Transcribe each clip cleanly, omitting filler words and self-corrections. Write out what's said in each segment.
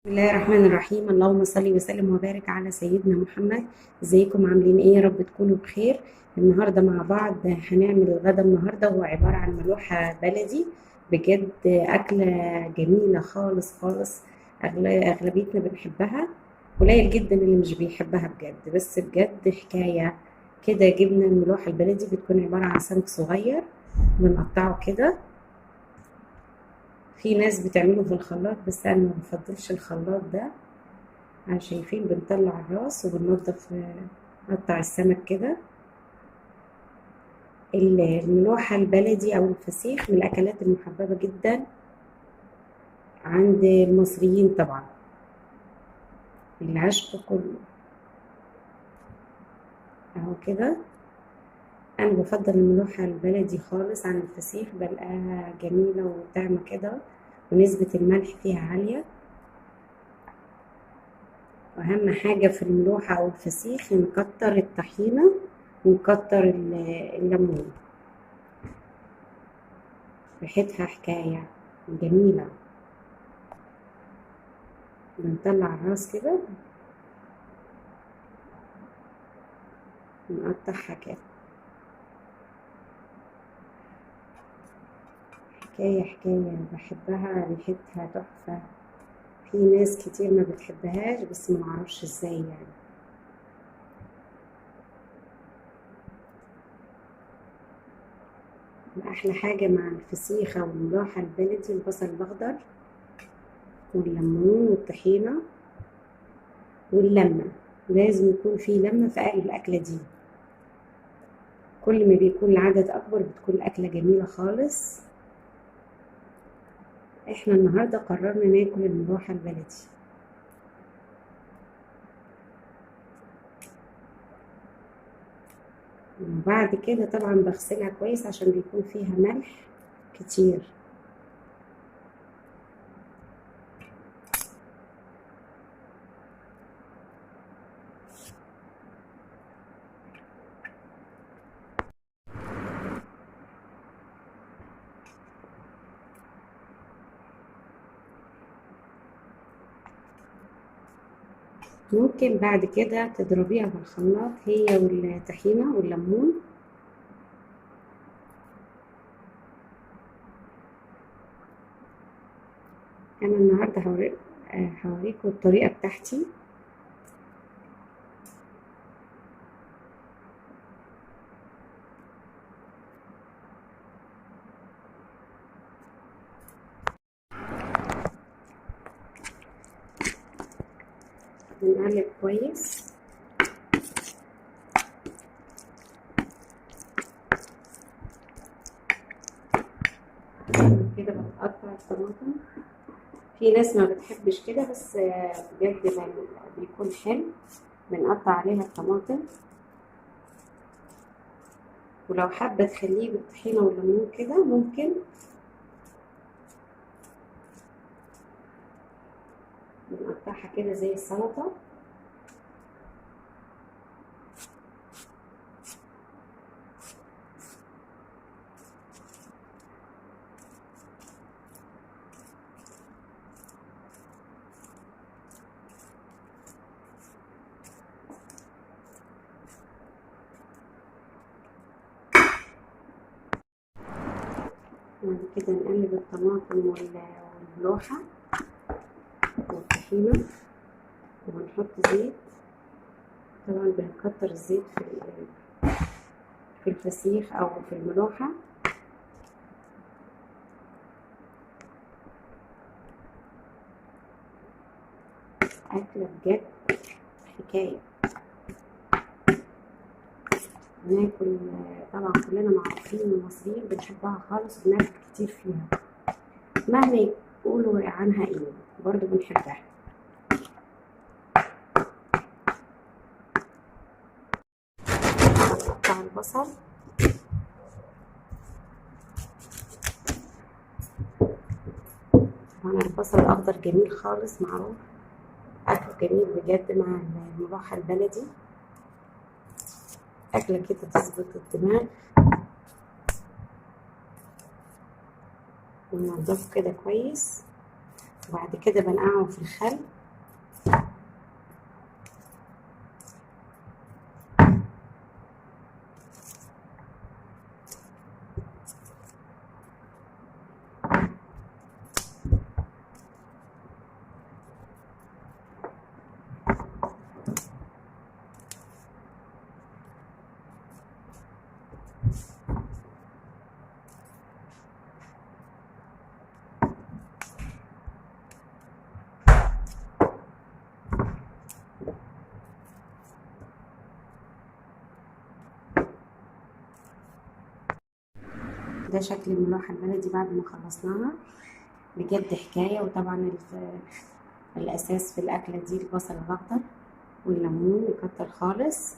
بسم الله الرحمن الرحيم. اللهم صل وسلم وبارك على سيدنا محمد. ازيكم عاملين ايه؟ يا رب تكونوا بخير. النهارده مع بعض هنعمل الغدا. النهارده هو عبارة عن ملوحة بلدي، بجد أكلة جميلة خالص خالص. أغلبيتنا بنحبها، قليل جدا اللي مش بيحبها بجد، بس بجد حكاية. كده جبنا الملوحة البلدي، بتكون عبارة عن سمك صغير بنقطعه كده. في ناس بتعمله في الخلاط، بس انا ما بفضلش الخلاط ده. شايفين بنطلع الراس وبننضف، نقطع السمك كده. الملوحة البلدي أو الفسيخ من الأكلات المحببة جدا عند المصريين طبعا، العشق كله. أهو كده. أنا بفضل الملوحة البلدي خالص عن الفسيخ، بلقاها جميلة وطعمة كده، ونسبة الملح فيها عالية. وأهم حاجة في الملوحة أو الفسيخ نكتر الطحينة ونكتر الليمون، ريحتها حكاية جميلة. بنطلع الراس كده، نقطعها كده. حكاية حكاية، بحبها، ريحتها تحفة. في ناس كتير ما بتحبهاش، بس ما معرفش ازاي يعني. أحلى حاجة مع الفسيخ أو الملوحة البلدي البصل الأخضر والليمون والطحينة واللمة. لازم يكون في لمة في قلب الأكلة دي. كل ما بيكون العدد أكبر بتكون الأكلة جميلة خالص. احنا النهاردة قررنا ناكل الملوحة البلدي. وبعد كده طبعا بغسلها كويس عشان بيكون فيها ملح كتير. ممكن بعد كده تضربيها في الخلاط هي والطحينة والليمون. أنا النهاردة هوريكم الطريقة بتاعتي. بنقلب كويس. كده بتقطع الطماطم. في ناس ما بتحبش كده، بس بجد بيكون حلو. بنقطع عليها الطماطم، ولو حابة تخليه بالطحينة والليمون كده ممكن. بنقطعها كده زي السلطة. بعد كده نقلب الطماطم والملوحة والطحينة، وهنحط زيت. طبعا بنكتر الزيت في الفسيخ أو في الملوحة. أكلة بجد حكاية. بناكل، طبعا كلنا معروفين المصريين بنحبها خالص، وبناكل كتير فيها مهما يقولوا عنها ايه، برضو بنحبها. نقطع البصل. طبعا البصل الأخضر جميل خالص، معروف أكله جميل بجد مع الملوحة البلدي. أكلة كده تظبط الدماغ. وننضفه كده كويس، وبعد كده بنقعهم في الخل. ده شكل الملوحة البلدي بعد ما خلصناها، بجد حكاية. وطبعا الأساس في الأكلة دي البصل الأخضر والليمون يكتر خالص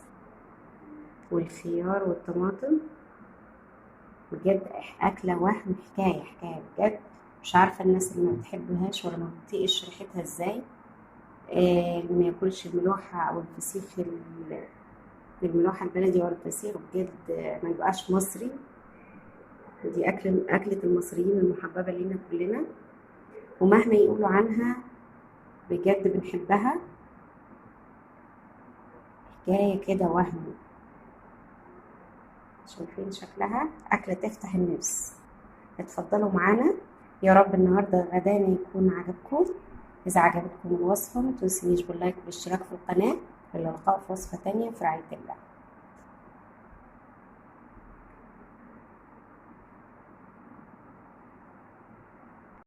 والخيار والطماطم. بجد أكلة وهم، حكاية بجد. مش عارفة الناس اللي ما بتحبهاش ولا ما بتطيقش ريحتها ازاي، اللي ما ياكلش الملوحة أو الفسيخ، الملوحة البلدي أو الفسيخ بجد ما يبقاش مصري. دي أكلة المصريين المحببة لينا كلنا، ومهما يقولوا عنها بجد بنحبها. حكاية كده وهم. شايفين شكلها أكلة تفتح النفس. اتفضلوا معانا. يا رب النهاردة غدانا يكون عجبكم. إذا عجبتكم الوصفة ما تنسونيش باللايك والاشتراك في القناة. إلى اللقاء في وصفة تانية في رعاية الله.